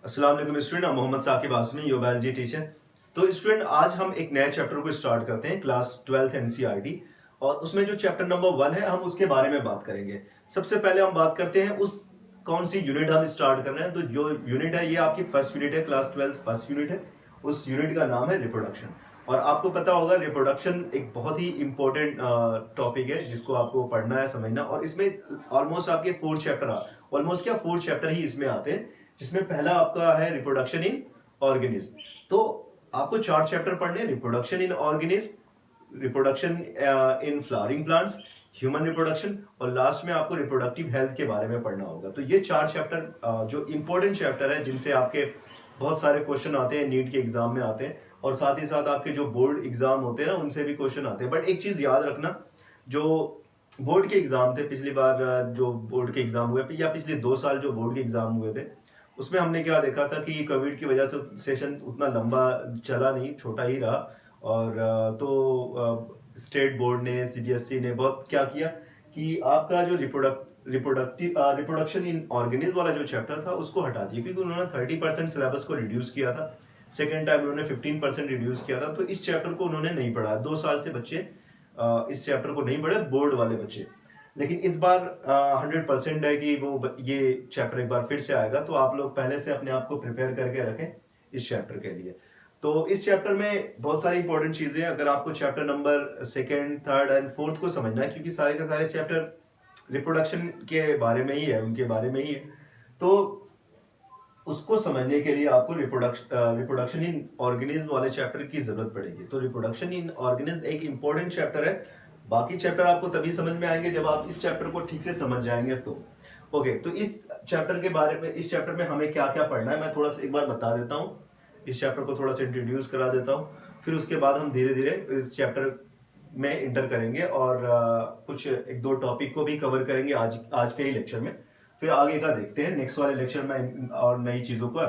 अस्सलाम वालेकुम स्टूडेंट, मैं Mohammad Saqib Asmi, your biology teacher. तो स्टूडेंट, आज हम एक नए चैप्टर को स्टार्ट करते हैं, क्लास 12th एनसीईआरटी। और उसमें जो चैप्टर नंबर 1 है, हम उसके बारे में बात करेंगे। सबसे पहले हम बात करते हैं उस कौन सी यूनिट हम स्टार्ट कर रहे हैं। तो जो यूनिट है, ये आपकी फर्स्ट यूनिट है, क्लास 12 फर्स्ट यूनिट है। उस यूनिट का नाम है रिप्रोडक्शन। और आपको पता होगा रिप्रोडक्शन एक बहुत ही इंपॉर्टेंट टॉपिक है, जिसको आपको पढ़ना है, समझना। और इसमें ऑलमोस्ट आपके 4 चैप्टर, ऑलमोस्ट क्या 4 चैप्टर ही इसमें आते हैं, जिसमें पहला आपका है रिप्रोडक्शन इन ऑर्गेनिज्म। तो आपको 4 चैप्टर पढ़ने, reproduction in organism, reproduction in flowering plants, human reproduction, और लास्ट में आपको रिप्रोडक्टिव हेल्थ के बारे में पढ़ना होगा। तो ये 4 चैप्टर जो इंपॉर्टेंट चैप्टर है, जिनसे आपके बहुत सारे क्वेश्चन आते हैं, नीट के एग्जाम में आते हैं, और साथ ही साथ आपके जो बोर्ड एग्जाम होते हैं ना, उनसे भी क्वेश्चन आते हैं। बट एक चीज याद रखना, जो बोर्ड के एग्जाम थे पिछली बार, जो बोर्ड के एग्जाम हुए या पिछले 2 साल जो बोर्ड के एग्जाम हुए थे, उसमें हमने क्या देखा था कि कोविड की वजह से सेशन उतना लंबा चला नहीं, छोटा ही रहा। और तो स्टेट बोर्ड ने, सीबीएसई ने बहुत क्या किया कि आपका जो रिप्रोडक्शन इन ऑर्गेनिज्म वाला जो चैप्टर था, उसको हटा दिया, क्योंकि उन्होंने 30% सिलेबस को रिड्यूस किया था। सेकेंड टाइम उन्होंने 15% रिड्यूस किया था। तो इस चैप्टर को उन्होंने नहीं पढ़ा। 2 साल से बच्चे इस चैप्टर को नहीं पढ़े, बोर्ड वाले बच्चे। लेकिन इस बार 100% है कि वो ये चैप्टर एक बार फिर से आएगा। तो आप लोग पहले से अपने आप को प्रिपेयर करके रखें इस चैप्टर के लिए। तो इस चैप्टर में बहुत सारी इंपॉर्टेंट चीजें, अगर आपको chapter number 2nd, 3rd and 4th को समझना है, क्योंकि सारे के सारे चैप्टर रिप्रोडक्शन के बारे में ही है, उनके बारे में ही है, तो उसको समझने के लिए आपको रिप्रोडक्शन इन ऑर्गेनिज्म वाले चैप्टर की जरूरत पड़ेगी। तो रिप्रोडक्शन इन ऑर्गेनिज्म एक इंपॉर्टेंट चैप्टर है। बाकी चैप्टर आपको तभी समझ में आएंगे जब आप इस चैप्टर को ठीक से समझ जाएंगे। तो ओके, तो इस चैप्टर के बारे में, इस चैप्टर में हमें क्या क्या पढ़ना है, मैं थोड़ा सा एक बार बता देता हूँ। इस चैप्टर को थोड़ा सा इंट्रोड्यूस करा देता हूँ, फिर उसके बाद हम धीरे धीरे इस चैप्टर में इंटर करेंगे, और कुछ 1-2 टॉपिक को भी कवर करेंगे आज के ही लेक्चर में। फिर आगे का देखते हैं नेक्स्ट वाले लेक्चर में, और नई चीज़ों को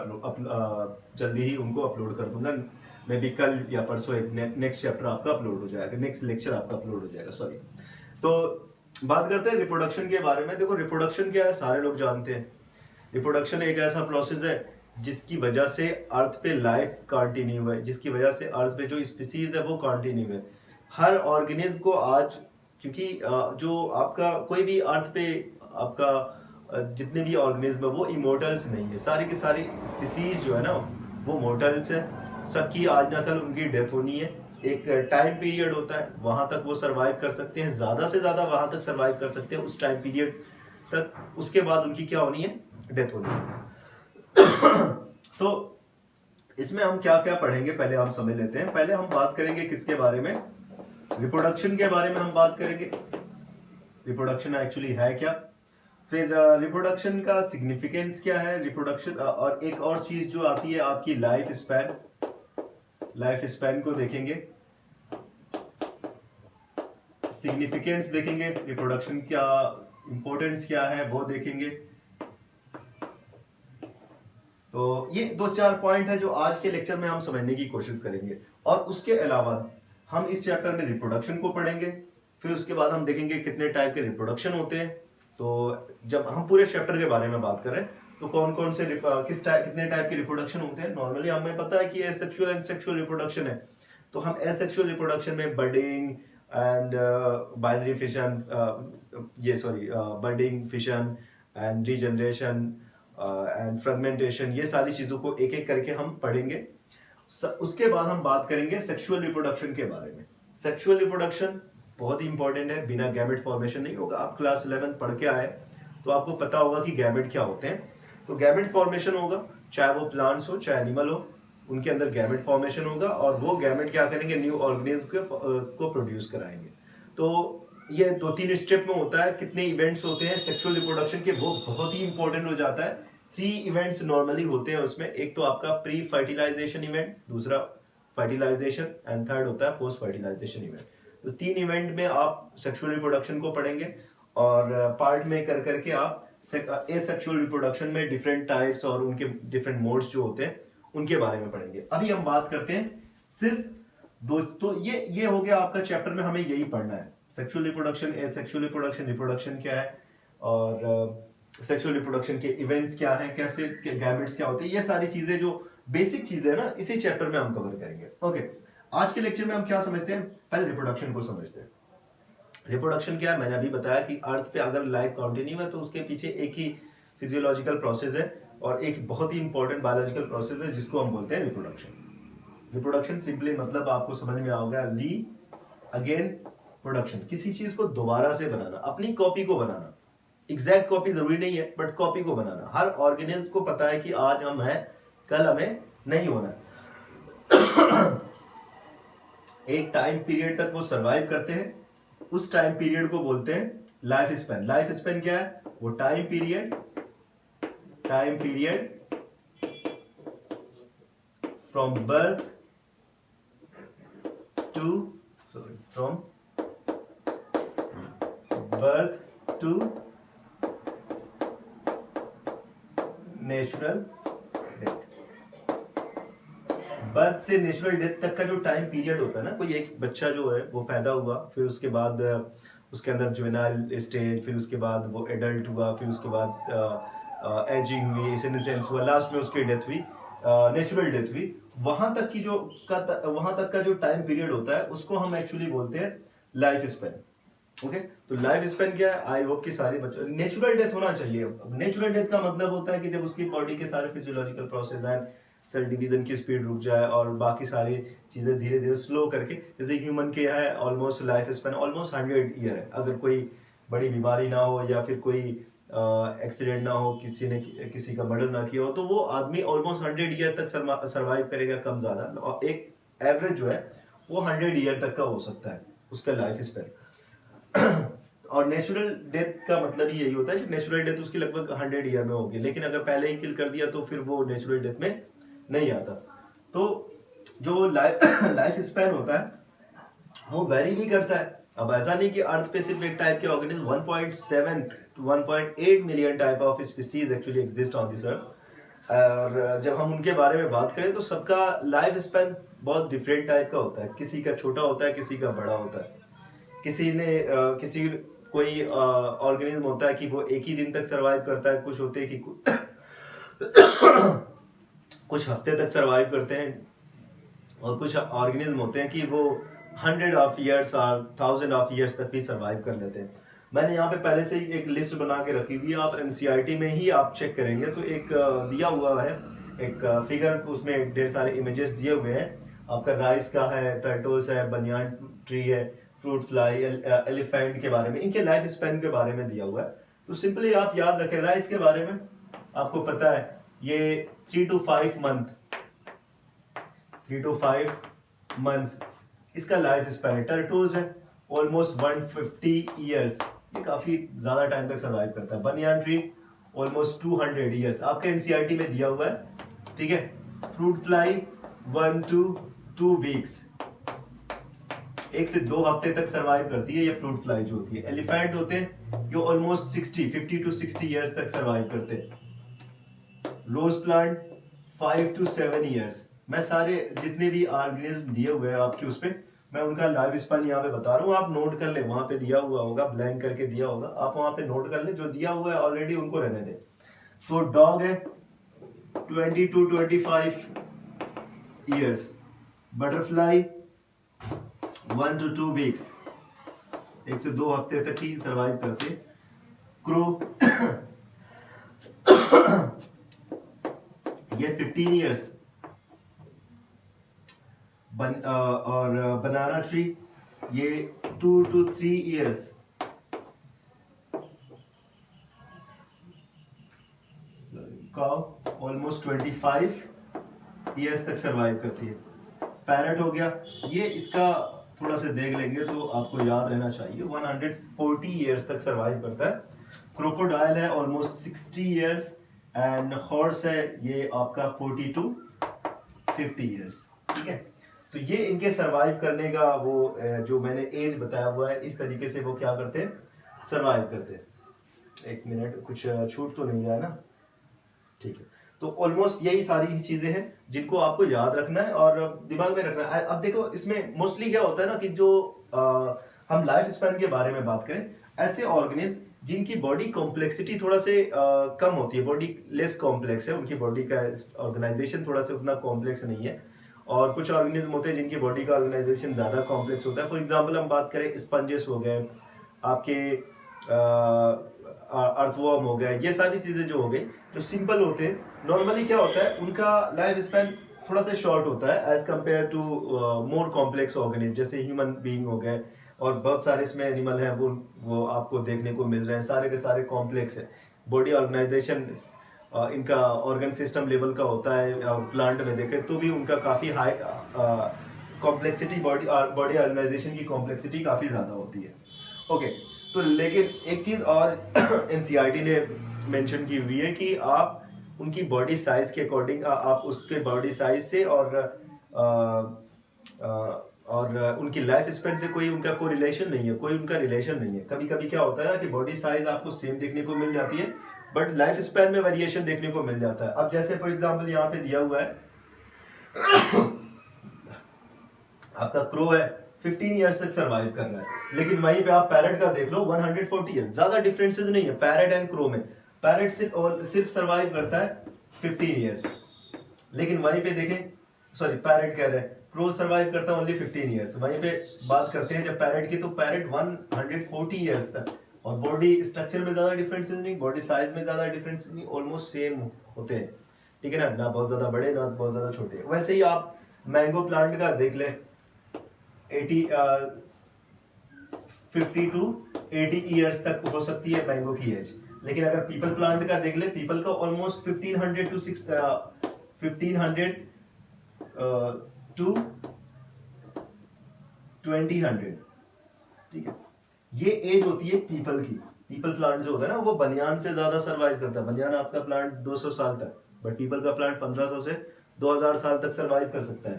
जल्दी ही उनको अपलोड कर दूंगा। मे बी कल या परसों एक नेक्स्ट चैप्टर आपका अपलोड हो जाएगा, नेक्स्ट लेक्चर आपका अपलोड हो जाएगा, सॉरी। तो बात करते हैं रिप्रोडक्शन के बारे में। देखो, रिप्रोडक्शन क्या है, सारे लोग जानते हैं। रिप्रोडक्शन एक ऐसा प्रोसेस है जिसकी वजह से अर्थ पे लाइफ कंटिन्यू है, जिसकी वजह से अर्थ पे जो स्पीसीज है वो कंटिन्यू है। हर ऑर्गेनिज्म को आज, क्योंकि जो आपका कोई भी अर्थ पे आपका जितने भी ऑर्गेनिज्म है वो इमोर्टल्स नहीं है। सारे के सारे स्पीसीज जो है ना, वो मोर्टल्स है। सबकी आज ना कल उनकी डेथ होनी है। एक टाइम पीरियड होता है, वहां तक वो सरवाइव कर सकते हैं, ज्यादा से ज्यादा वहां तक सरवाइव कर सकते हैं, उस टाइम पीरियड तक। उसके बाद उनकी क्या होनी है, डेथ होनी है। तो इसमें हम क्या क्या पढ़ेंगे, पहले हम समझ लेते हैं। पहले हम बात करेंगे किसके बारे में, रिप्रोडक्शन के बारे में हम बात करेंगे। रिप्रोडक्शन एक्चुअली है क्या, फिर रिप्रोडक्शन का सिग्निफिकेंस क्या है, रिप्रोडक्शन, और एक और चीज जो आती है आपकी लाइफ स्पैन। लाइफ स्पैन को देखेंगे, सिग्निफिकेंस देखेंगे, रिप्रोडक्शन क्या इंपॉर्टेंस क्या है वो देखेंगे। तो ये 2-4 पॉइंट है जो आज के लेक्चर में हम समझने की कोशिश करेंगे। और उसके अलावा हम इस चैप्टर में रिप्रोडक्शन को पढ़ेंगे। फिर उसके बाद हम देखेंगे कितने टाइप के रिप्रोडक्शन होते हैं। तो जब हम पूरे चैप्टर के बारे में बात करें, तो कौन कौन से कितने टाइप के रिप्रोडक्शन होते हैं। नॉर्मली हमें पता है कि एसेक्सुअल एंड सेक्सुअल रिप्रोडक्शन है। तो हम एसेक्सुअल रिप्रोडक्शन में budding and binary fission, budding, fission and regeneration and fragmentation, ये सारी चीजों को एक एक करके हम पढ़ेंगे। उसके बाद हम बात करेंगे सेक्सुअल रिप्रोडक्शन के बारे में। सेक्सुअल रिप्रोडक्शन बहुत ही इंपॉर्टेंट है, बिना गैमेट फॉर्मेशन नहीं होगा। आप क्लास 11 पढ़ के आए तो आपको पता होगा कि गैमेट क्या होते हैं। तो गैमेट फॉर्मेशन होगा, चाहे वो प्लांट्स हो चाहे एनिमल हो, उनके अंदर गैमेट फॉर्मेशन होगा, और वो गैमेट क्या करेंगे, न्यू ऑर्गेनिज्म को प्रोड्यूस कराएंगे। तो ये 2-3 स्टेप में होता है। कितने इवेंट्स होते हैं सेक्सुअल रिप्रोडक्शन के, वो बहुत ही इंपॉर्टेंट हो जाता है। 3 इवेंट्स नॉर्मली होते हैं उसमें। एक तो आपका प्री फर्टिलाइजेशन इवेंट, दूसरा फर्टिलाइजेशन, एंड थर्ड होता है पोस्ट फर्टिलाइजेशन इवेंट। तो 3 इवेंट में आप सेक्सुअल रिप्रोडक्शन को पढ़ेंगे, और पार्ट में कर करके आप एसेक्सुअल रिप्रोडक्शन में डिफरेंट टाइप्स और उनके डिफरेंट मोड्स जो होते हैं उनके बारे में पढ़ेंगे। अभी हम बात करते हैं सिर्फ दो। तो ये हो गया आपका चैप्टर में, हमें यही पढ़ना है, sexual reproduction, asexual reproduction, reproduction क्या है, और सेक्सुअल रिप्रोडक्शन के इवेंट्स क्या हैं, कैसे गैमेट्स क्या होते हैं, ये सारी चीजें जो बेसिक चीजें है ना, इसी चैप्टर में हम कवर करेंगे। ओके, आज के लेक्चर में हम क्या समझते हैं, पहले रिप्रोडक्शन को समझते हैं। रिप्रोडक्शन क्या है, मैंने अभी बताया कि अर्थ पे अगर लाइफ कंटिन्यू है तो उसके पीछे एक ही फिजियोलॉजिकल प्रोसेस है और एक बहुत ही इंपॉर्टेंट बायोलॉजिकल प्रोसेस है जिसको हम बोलते हैं रिप्रोडक्शन। रिप्रोडक्शन सिंपली मतलब आपको समझ में आओगे री अगेन प्रोडक्शन, किसी चीज को दोबारा से बनाना, अपनी कॉपी को बनाना। एग्जैक्ट कॉपी जरूरी नहीं है बट कॉपी को बनाना। हर ऑर्गेनिज्म को पता है कि आज हम हैं, कल हमें नहीं होना है। एक टाइम पीरियड तक वो सरवाइव करते हैं, उस टाइम पीरियड को बोलते हैं लाइफ स्पैन। लाइफ स्पैन क्या है, वो time period from birth to natural death. Birth से नेचुरल डेथ तक का जो टाइम पीरियड होता है ना, कोई एक बच्चा जो है वो पैदा हुआ, फिर उसके बाद उसके अंदर जुवेनाइल स्टेज, फिर उसके बाद वो एडल्ट हुआ, फिर उसके बाद एजिंग हुई, सेनेसेंस हुआ, लास्ट में उसकी डेथ हुई, नेचुरल डेथ हुई। वहां तक का जो टाइम पीरियड होता है उसको हम एक्चुअली बोलते हैं लाइफ स्पेन। ओके, तो लाइफ स्पेन क्या है, आई होप कि सारे बच्चों नेचुरल डेथ होना चाहिए। नेचुरल डेथ का मतलब होता है कि जब उसकी बॉडी के सारे physiological process and cell division की स्पीड रुक जाए और बाकी सारी चीजें धीरे धीरे स्लो करके, जैसे ह्यूमन के है almost life span almost 100 year है। अगर कोई बड़ी बीमारी ना हो या फिर कोई एक्सीडेंट ना हो, किसी ने किसी का मर्डर ना किया हो, तो वो आदमी ऑलमोस्ट 100 ईयर तक सर्वाइव करेगा, कम ज्यादा। और एक एवरेज जो है वो 100 ईयर तक का हो सकता है उसका लाइफ स्पेन। और नेचुरल डेथ का मतलब ही यही होता है कि नेचुरल डेथ उसकी लगभग 100 ईयर में होगी, लेकिन अगर पहले ही किल कर दिया तो फिर वो नेचुरल डेथ में नहीं आता। तो जो लाइफ स्पैन होता है वो वेरी भी करता है। अब ऐसा नहीं कि अर्थ पे सिर्फ एक टाइप के organism, 1.7 to 1.8 million type of species actually exist on this earth. और जब हम उनके बारे में बात करें तो सबका लाइफ स्पैन बहुत डिफरेंट टाइप का होता है। किसी का छोटा होता है, किसी का बड़ा होता है। किसी कोई ऑर्गेनिज्म होता है कि वो एक ही दिन तक सरवाइव करता है, कुछ होते हैं कि कुछ हफ्ते तक सरवाइव करते हैं, और कुछ ऑर्गेनिज्म होते हैं कि वो 100 ऑफ ईयर्स और 1000 ऑफ ईयर्स तक भी सरवाइव कर लेते हैं। मैंने यहाँ पे पहले से ही एक लिस्ट बना के रखी हुई है, आप एनसीईआरटी में ही आप चेक करेंगे तो एक दिया हुआ है एक फिगर, उसमें ढेर सारे इमेजेस दिए हुए हैं। आपका राइस का है, टर्टल्स है, बनियान ट्री है, फ्रूट फ्लाई, एलिफेंट के बारे में, इनके लाइफ स्पेन के बारे में दिया हुआ है। तो सिंपली आप याद रखें, राइस के बारे में आपको पता है ये 3 to 5 मंथ्स इसका लाइफ स्पेन है। टर्टल्स है ऑलमोस्ट 150 ईयर्स, ये काफी ज्यादा टाइम तक सर्वाइव करता है। बनियान ट्री ऑलमोस्ट 200 ईयर्स, आपके एनसीईआरटी में दिया हुआ है, ठीक है। फ्रूट फ्लाई 1 to 2 वीक्स, 1 से 2 हफ्ते तक सरवाइव करती है ये फ्रूट फ्लाई जो होती है। एलिफेंट होते हैं ये ऑलमोस्ट 50 to 60 ईयर्स तक सरवाइव करते हैं। Rose plant 5 to 7 years. मैं सारे जितने भी ऑर्गेनिज्म दिए हुए हैं आपके उस पे, मैं उनका लाइफ स्पैन यहाँ पे बता रहा हूँ, आप नोट कर ले, वहां पे दिया हुआ होगा, ब्लैंक करके दिया होगा, आप वहां पे नोट कर ले, जो दिया हुआ है ऑलरेडी उनको रहने दे। तो डॉग है 20 to 25 years, butterfly 1 to 2 weeks, 1 से 2 हफ्ते तक ही सरवाइव करते। क्रो ये 15 ईयर्स, और बनाना ट्री ये 2 to 3 years. Cow almost 25 years तक सरवाइव करती है। पैरट हो गया, ये इसका थोड़ा सा देख लेंगे तो आपको याद रहना चाहिए, 140 ईयर्स तक सरवाइव करता है। क्रोकोडाइल है ऑलमोस्ट 60 ईयर्स, एंड हॉर्स है ये आपका 40 to 50 ईयर्स, ठीक है। तो ये इनके सरवाइव करने का वो जो मैंने एज बताया हुआ है, इस तरीके से वो क्या करते हैं, सरवाइव करते हैं। एक मिनट, कुछ छूट तो नहीं रहा है ना, ठीक है। तो ऑलमोस्ट यही सारी चीजें हैं जिनको आपको याद रखना है और दिमाग में रखना है। अब देखो इसमें मोस्टली क्या होता है ना कि जो हम लाइफ स्पैन के बारे में बात करें, ऐसे ऑर्गेनिज्म जिनकी बॉडी कॉम्प्लेक्सिटी थोड़ा से कम होती है, बॉडी लेस कॉम्प्लेक्स है, उनकी बॉडी का ऑर्गेनाइजेशन थोड़ा सा उतना कॉम्प्लेक्स नहीं है। और कुछ ऑर्गेनिज्म होते हैं जिनकी बॉडी का ऑर्गेनाइजेशन ज़्यादा कॉम्प्लेक्स होता है। फॉर एग्जांपल हम बात करें, स्पंजेस हो गए, आपके अर्थवॉर्म हो गए, ये सारी चीज़ें जो हो गई जो सिंपल होते हैं, नॉर्मली क्या होता है उनका लाइफ स्पैन थोड़ा सा शॉर्ट होता है as compare to more complex organism, जैसे ह्यूमन बीइंग हो गए, और बहुत सारे इसमें एनिमल हैं, वो आपको देखने को मिल रहे हैं, सारे के सारे कॉम्प्लेक्स है। बॉडी ऑर्गेनाइजेशन इनका ऑर्गन सिस्टम लेवल का होता है। प्लांट में देखें तो भी उनका काफ़ी हाई कॉम्प्लेक्सिटी, बॉडी ऑर्गेनाइजेशन की कॉम्प्लेक्सिटी काफ़ी ज़्यादा होती है। ओके, तो लेकिन एक चीज़ और एनसीईआरटी ने मेंशन की हुई है कि आप उनकी बॉडी साइज के अकॉर्डिंग, आप उसके बॉडी साइज से और उनकी लाइफ स्पेन से कोई रिलेशन नहीं है, कोई उनका रिलेशन नहीं है। कभी कभी क्या होता है ना कि बॉडी साइज आपको सेम देखने को मिल जाती है, बट लाइफ स्पेन में वेरिएशन देखने को मिल जाता है। अब जैसे फॉर एग्जांपल यहाँ पे दिया हुआ है आपका क्रो है, 15 ईयर्स तक सरवाइव कर रहा है, लेकिन वहीं पे आप पैरेट का देख लो 140 ईयर्स, ज्यादा डिफरेंसेस नहीं है पैरेट एंड क्रो में। पैरेट सिर्फ सरवाइव करता है 15 ईयर्स, लेकिन वहीं पे देखें, सॉरी पैरेट कह रहे हैं, क्रो सरवाइव करता है ओनली 15 ईयर्स। वहीं पे बात करते हैं जब पैरेट की, तो पैरेट 140 ईयर्स तक, और बॉडी स्ट्रक्चर में ज्यादा डिफरेंसेस नहीं, बॉडी साइज में ज्यादा डिफरेंसेस नहीं, ऑलमोस्ट सेम होते हैं, ठीक है ना, ना बहुत ज्यादा बड़े ना बहुत ज्यादा छोटे। वैसे ही आप मैंगो प्लांट का देख लें, 50 टू 80 ईयर्स तक हो सकती है मैंगो की एज, लेकिन अगर पीपल प्लांट का देख ले, पीपल का ऑलमोस्ट 1500 टू 2000, ठीक है, ये एज होती है पीपल की। पीपल प्लांट जो होता है ना, वो बनियान से ज्यादा सरवाइव करता है। बनियान आपका प्लांट 200 साल तक, बट पीपल का प्लांट 1500 से 2000 साल तक सरवाइव कर सकता है,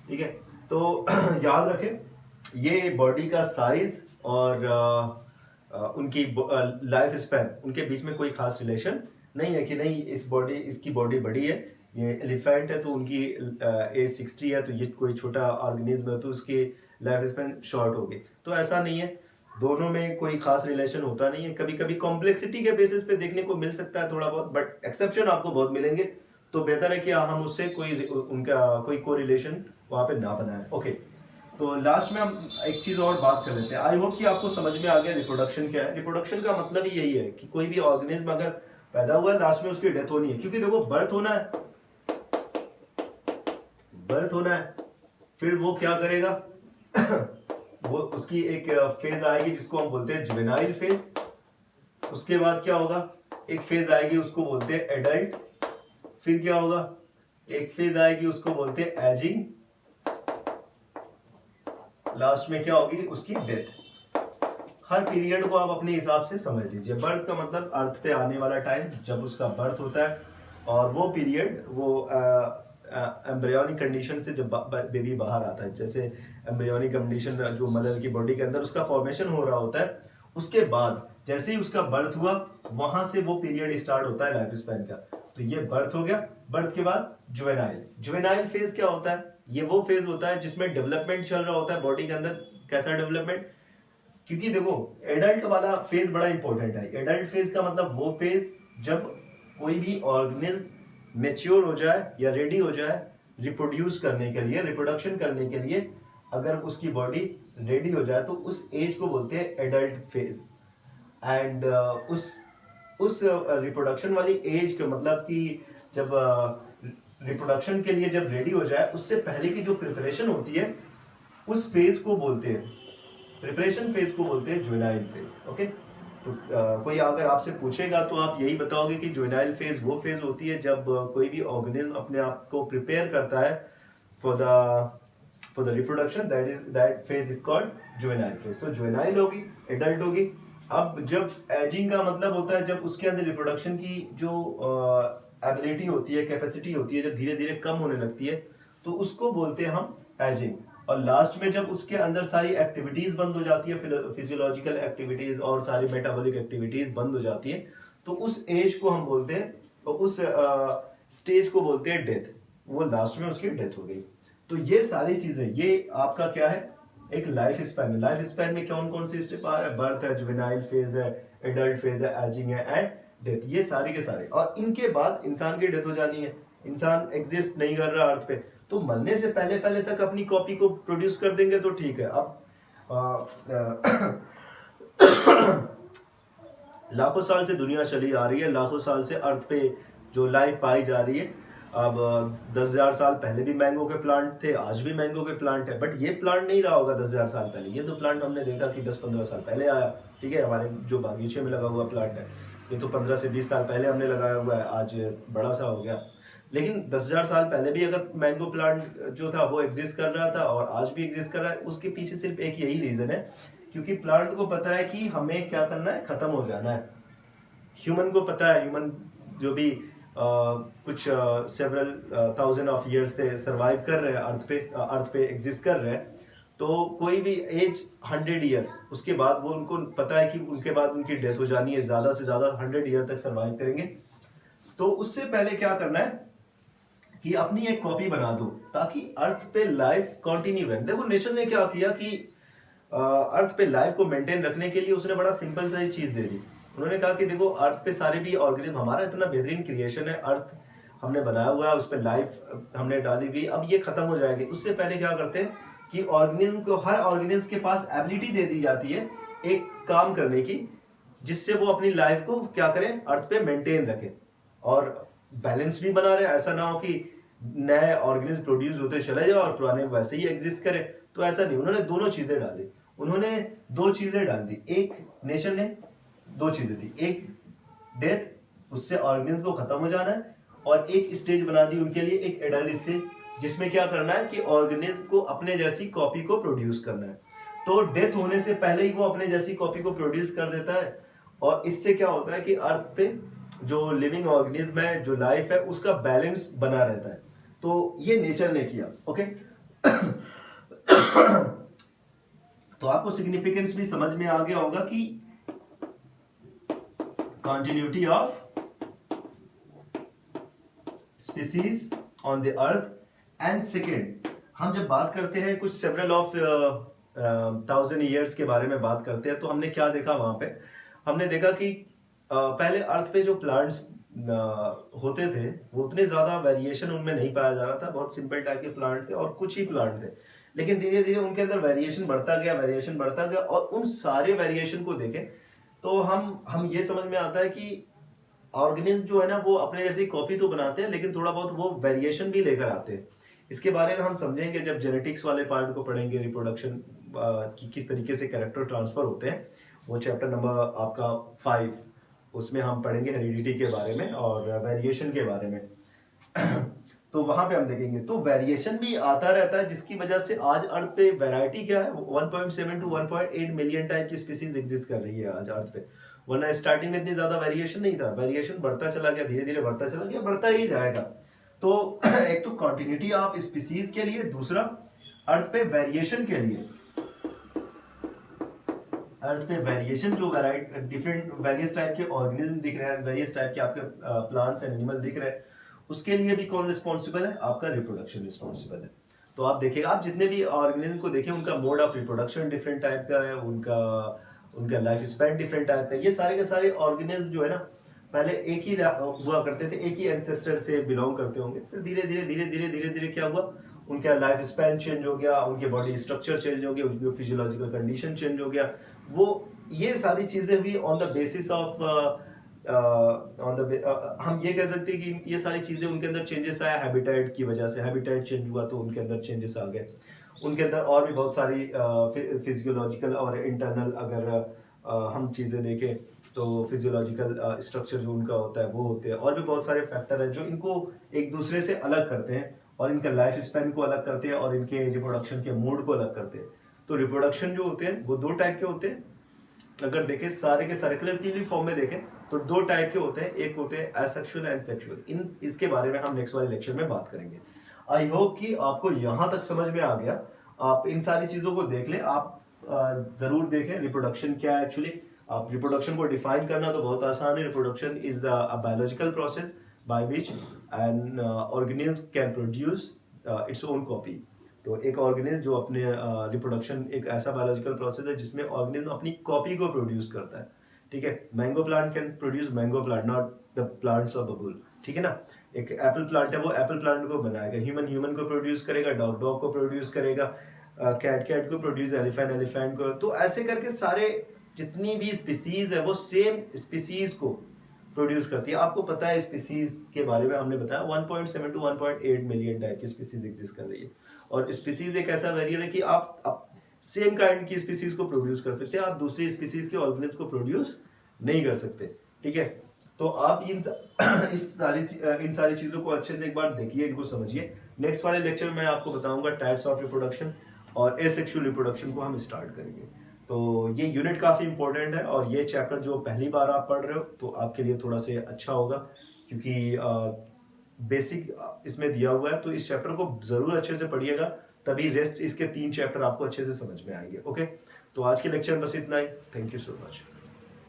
ठीक है। तो याद रखें, ये बॉडी का साइज और उनकी लाइफ स्पैन, उनके बीच में कोई खास रिलेशन नहीं है कि नहीं इसकी बॉडी बड़ी है, ये एलिफेंट है तो उनकी एज 60 है, तो ये कोई छोटा ऑर्गेनिज्म है तो उसकी लाइफ स्पैन शॉर्ट होगी। तो ऐसा नहीं है, दोनों में कोई खास रिलेशन होता नहीं है। कभी कभी कॉम्प्लेक्सिटी के बेसिस पे देखने को मिल सकता है थोड़ा बहुत, बट एक्सेप्शन आपको बहुत मिलेंगे, तो बेहतर है कि हम उससे उनका कोई कोरिलेशन वहाँ पे ना बनाए। ओके, तो लास्ट में हम एक चीज और बात कर लेते हैं। आई होप कि आपको समझ में आ गया रिप्रोडक्शन क्या है। रिप्रोडक्शन का मतलब ही यही है कि कोई भी ऑर्गेनिज्म अगर पैदा हुआ है, लास्ट में उसकी डेथ होनी है, क्योंकि देखो बर्थ होना है, फिर वो क्या करेगा वो उसकी एक फेज आएगी जिसको हम बोलते हैं जुवेनाइल फेज। उसके बाद क्या होगा, एक फेज आएगी उसको बोलते हैं एडल्ट। फिर क्या होगा, एक फेज आएगी उसको बोलते हैं एजिंग। लास्ट में क्या होगी, उसकी डेथ। हर पीरियड को आप अपने हिसाब से समझ लीजिए। बर्थ का मतलब अर्थ पे आने वाला टाइम, जब उसका बर्थ होता है, और वो पीरियड वो एम्ब्रियोनिक कंडीशन से जब बेबी बाहर आता है, जैसे एम्ब्रियोनिक कंडीशन जो मदर की बॉडी के अंदर उसका फॉर्मेशन हो रहा होता है, उसके बाद जैसे ही उसका बर्थ हुआ, वहां से वो पीरियड स्टार्ट होता है लाइफ स्पैन का। तो ये बर्थ हो गया। बर्थ के बाद जुवेनाइल फेज क्या होता है, ये वो फेज होता है जिसमें डेवलपमेंट चल रहा होता है बॉडी के अंदर। कैसा डेवलपमेंट, क्योंकि देखो एडल्ट वाला फेज बड़ा इंपॉर्टेंट है। एडल्ट फेज का मतलब वो फेज जब कोई भी ऑर्गेनिज्म मेच्योर हो जाए या रेडी हो जाए रिप्रोड्यूस करने के लिए, रिप्रोडक्शन करने के लिए, अगर उसकी बॉडी रेडी हो जाए तो उस एज को बोलते हैं एडल्ट फेज। एंड उस रिप्रोडक्शन वाली एज का मतलब कि जब रिप्रोडक्शन के लिए जब रेडी हो जाए, उससे पहले की जो प्रिपरेशन होती है उस फेज को बोलते हैं, प्रिपरेशन फेज को बोलते हैं जुवेनाइल फेज। ओके, तो कोई अगर आपसे पूछेगा तो आप यही बताओगे कि जुवेनाइल फेज वो फेज होती है जब कोई भी ऑर्गेनिज्म अपने आप को प्रिपेयर करता है for the reproduction, that phase is called juvenile phase. तो जुवेनाइल होगी, एडल्ट होगी। अब जब एजिंग का मतलब होता है जब उसके अंदर रिप्रोडक्शन की जो एबिलिटी होती है, कैपेसिटी होती है, जब धीरे धीरे कम होने लगती है, तो उसको बोलते हैं हम एजिंग। और लास्ट में जब उसके अंदर सारी एक्टिविटीज बंद हो जाती है, फिजियोलॉजिकल एक्टिविटीज और सारी मेटाबॉलिक एक्टिविटीज बंद हो जाती है, तो उस एज को हम बोलते हैं, और उस स्टेज को बोलते हैं डेथ। वो लास्ट में उसकी डेथ हो गई। तो ये सारी चीजें, ये आपका क्या है, एक लाइफ स्पैन है। लाइफ स्पैन में कौन कौन सी स्टेप आ रहा है, बर्थ है, जुवेनाइल फेज है, एडल्ट फेज है, एजिंग है एंड डेथ, ये सारे के सारे। और इनके बाद इंसान की डेथ हो जानी है, इंसान एग्जिस्ट नहीं कर रहा अर्थ पे, तो मरने से पहले पहले तक अपनी कॉपी को प्रोड्यूस कर देंगे तो ठीक है। अब लाखों साल से दुनिया चली आ रही है, लाखों साल से अर्थ पे जो लाइफ पाई जा रही है। अब 10,000 साल पहले भी मैंगो के प्लांट थे, आज भी मैंगो के प्लांट है, बट ये प्लांट नहीं रहा होगा 10,000 साल पहले। ये तो प्लांट हमने देखा कि 10-15 साल पहले आया, ठीक है। हमारे जो बागीचे में लगा हुआ प्लांट है ये तो 15 से 20 साल पहले हमने लगाया हुआ है, आज बड़ा सा हो गया। लेकिन 10,000 साल पहले भी अगर मैंगो प्लांट जो था वो एग्जिस्ट कर रहा था और आज भी एग्जिस्ट कर रहा है, उसके पीछे सिर्फ एक यही रीजन है, क्योंकि प्लांट को पता है कि हमें क्या करना है, खत्म हो जाना है। ह्यूमन को पता है, ह्यूमन जो भी कुछ सेवरल थाउजेंड ऑफ ईयर्स से सरवाइव कर रहे हैं अर्थ पे एग्जिस्ट कर रहे हैं, तो कोई भी एज 100 ईयर, उसके बाद वो उनको पता है कि उनके बाद उनकी डेथ हो जानी है, ज़्यादा से ज़्यादा 100 ईयर तक सरवाइव करेंगे। तो उससे पहले क्या करना है कि अपनी एक कॉपी बना दो ताकि अर्थ पे लाइफ कंटिन्यू रहे। देखो नेचर ने क्या किया कि अर्थ पे लाइफ को मेंटेन रखने के लिए उसने बड़ा सिंपल सा ही चीज़ दे दी। उन्होंने कहा कि देखो अर्थ पे सारे भी ऑर्गेनिज्म, हमारा इतना बेहतरीन क्रिएशन है, अर्थ हमने बनाया हुआ है, उस पर लाइफ हमने डाली हुई, अब ये खत्म हो जाएगी। उससे पहले क्या करते हैं कि ऑर्गेनिज्म को, हर ऑर्गेनिज्म के पास एबिलिटी दे दी जाती है एक काम करने की, जिससे वो अपनी लाइफ को क्या करें, अर्थ पे मेंटेन रखें और बैलेंस भी बना रहे। ऐसा ना हो कि नए ऑर्गेनिज्म प्रोड्यूस होते चले जाए और पुराने वैसे ही एग्जिस्ट करें, तो ऐसा नहीं। उन्होंने दोनों चीजें डाली, उन्होंने दो चीजें डाल दी। एक नेचर ने दो चीजें थी, एक डेथ, उससे ऑर्गेनिज्म को खत्म हो जाना है, और एक स्टेज बना दी उनके लिए, एक एडल्ट स्टेज, जिसमें क्या करना है कि ऑर्गेनिज्म को अपने जैसी कॉपी को प्रोड्यूस करना है। तो डेथ होने से पहले ही वो अपने जैसी कॉपी को प्रोड्यूस कर देता है, और इससे क्या होता है कि अर्थ पे जो लिविंग ऑर्गेनिज्म है, जो लाइफ है, उसका बैलेंस बना रहता है। तो ये नेचर ने किया, ओके। तो आपको सिग्निफिकेंस भी समझ में आ गया होगा कि continuity of species on the earth, and second, हम जब बात करते हैं कुछ several of 1000 years के बारे में बात करते हैं, तो हमने क्या देखा वहां पे, हमने देखा कि पहले अर्थ पे जो प्लांट्स होते थे वो उतने ज्यादा वेरिएशन उनमें नहीं पाया जा रहा था, बहुत सिंपल टाइप के प्लांट थे और कुछ ही प्लांट थे। लेकिन धीरे धीरे उनके अंदर वेरिएशन बढ़ता गया, और उन सारे वेरिएशन को देखें तो हम ये समझ में आता है कि ऑर्गेनिज्म जो है ना वो अपने जैसी कॉपी तो बनाते हैं, लेकिन थोड़ा बहुत वो वेरिएशन भी लेकर आते हैं। इसके बारे में हम समझेंगे जब जेनेटिक्स वाले पार्ट को पढ़ेंगे, रिप्रोडक्शन की किस तरीके से कैरेक्टर ट्रांसफर होते हैं, वो चैप्टर नंबर आपका 5, उसमें हम पढ़ेंगे हेरिडिटी के बारे में और वेरिएशन के बारे में। तो वहां पे हम देखेंगे, तो वेरिएशन भी आता रहता है, जिसकी वजह से आज अर्थ पे वैरायटी क्या है, 1.7 to 1.8 मिलियन टाइप की स्पीसीज एग्जिस्ट कर रही है आज अर्थ पे। वरना स्टार्टिंग में इतनी ज्यादा वेरिएशन नहीं था, वेरिएशन बढ़ता चला गया, धीरे धीरे बढ़ता चला गया, बढ़ता ही जाएगा। तो एक तो कंटिन्यूटी ऑफ स्पीसीज के लिए, दूसरा अर्थ पे वेरिएशन के लिए। अर्थ पे वेरिएशन जो डिफरेंट वेरियस टाइप के ऑर्गेनिज्म दिख रहे हैं, वेरियस टाइप के आपके प्लांट्स एंड एनिमल दिख रहे हैं, उसके लिए भी कौन रिस्पॉन्सिबल है, आपका रिप्रोडक्शन रिस्पॉन्सिबल है। तो आप देखिएगा, आप जितने भी ऑर्गेनिज्म को देखें, उनका mode of reproduction different type का है, उनका लाइफ स्पैन डिफरेंट टाइप का है। ये सारे के सारे ऑर्गेनिज्म जो है ना, पहले एक ही हुआ करते थे, एक ही एंसेस्टर से बिलोंग करते होंगे, फिर धीरे धीरे क्या हुआ, उनका लाइफ स्पैन चेंज हो गया, उनके बॉडी स्ट्रक्चर चेंज हो गया, उनकी फिजियोलॉजिकल कंडीशन चेंज हो गया। वो ये सारी चीजें हुई ऑन द बेसिस ऑफ हम ये कह सकते हैं कि ये सारी चीजें उनके अंदर चेंजेस आया हैबिटेट की वजह से, हैबिटेट चेंज हुआ तो उनके अंदर चेंजेस आ गए। उनके अंदर और भी बहुत सारी फिजियोलॉजिकल और इंटरनल अगर हम चीजें देखें तो फिजियोलॉजिकल स्ट्रक्चर जो उनका होता है वो होते हैं, और भी बहुत सारे फैक्टर हैं जो इनको एक दूसरे से अलग करते हैं और इनका लाइफ स्पैन को अलग करते हैं और इनके रिप्रोडक्शन के मोड को अलग करते हैं। तो रिप्रोडक्शन जो होते हैं वो दो टाइप के होते हैं, अगर देखें सारे के सारे कलेक्टिवली फॉर्म में देखें तो दो टाइप के होते हैं, एक होते हैं एसेक्सुअल एंड सेक्सुअल। इसके बारे में हम नेक्स्ट वाले लेक्चर में बात करेंगे। आई होप कि आपको यहाँ तक समझ में आ गया। आप इन सारी चीजों को देख लें, आप जरूर देखें रिप्रोडक्शन क्या है एक्चुअली। आप रिप्रोडक्शन को डिफाइन करना तो बहुत आसान है। Reproduction is the biological process by which an organism can produce its own copy. तो एक ऑर्गेनिज्म जो अपने रिप्रोडक्शन एक ऐसा बायोलॉजिकल प्रोसेस है जिसमें ऑर्गेनिज्म अपनी कॉपी को प्रोड्यूस करता है। ठीक है। Mango plant can produce mango plant, not the plants of बबूल, ठीक है ना। एक एप्पल प्लांट है, वो एप्पल प्लांट को बनाएगा। ह्यूमन ह्यूमन को प्रोड्यूस करेगा, डॉग डॉग को प्रोड्यूस करेगा, कैट कैट को प्रोड्यूस, एलिफेंट एलिफेंट को। तो ऐसे करके सारे जितनी भी स्पीसीज है वो सेम स्पीसीज को प्रोड्यूस करती है। आपको पता है स्पीसीज के बारे में हमने बताया 1.7 टू 1.8 मिलियन टाइप की स्पीसीज एग्जिस्ट कर रही है। और स्पीसीज एक ऐसा वेरिएबल है कि आप सेम काइंड की स्पीसीज को प्रोड्यूस कर सकते हैं, आप दूसरी स्पीसीज के ऑर्गेनिज्म को प्रोड्यूस नहीं कर सकते, ठीक है। तो आप इन सारी चीजों को अच्छे से एक बार देखिए, इनको समझिए। नेक्स्ट वाले लेक्चर में मैं आपको बताऊंगा टाइप्स ऑफ रिप्रोडक्शन, और एसेक्सुअल रिप्रोडक्शन को हम स्टार्ट करेंगे। तो ये यूनिट काफी इंपॉर्टेंट है, और ये चैप्टर जो पहली बार आप पढ़ रहे हो तो आपके लिए थोड़ा सा अच्छा होगा, क्योंकि बेसिक इसमें दिया हुआ है। तो इस चैप्टर को जरूर अच्छे से पढ़िएगा, तभी रेस्ट इसके 3 चैप्टर आपको अच्छे से समझ में आएंगे। ओके, तो आज के लेक्चर में बस इतना ही। Thank you so much.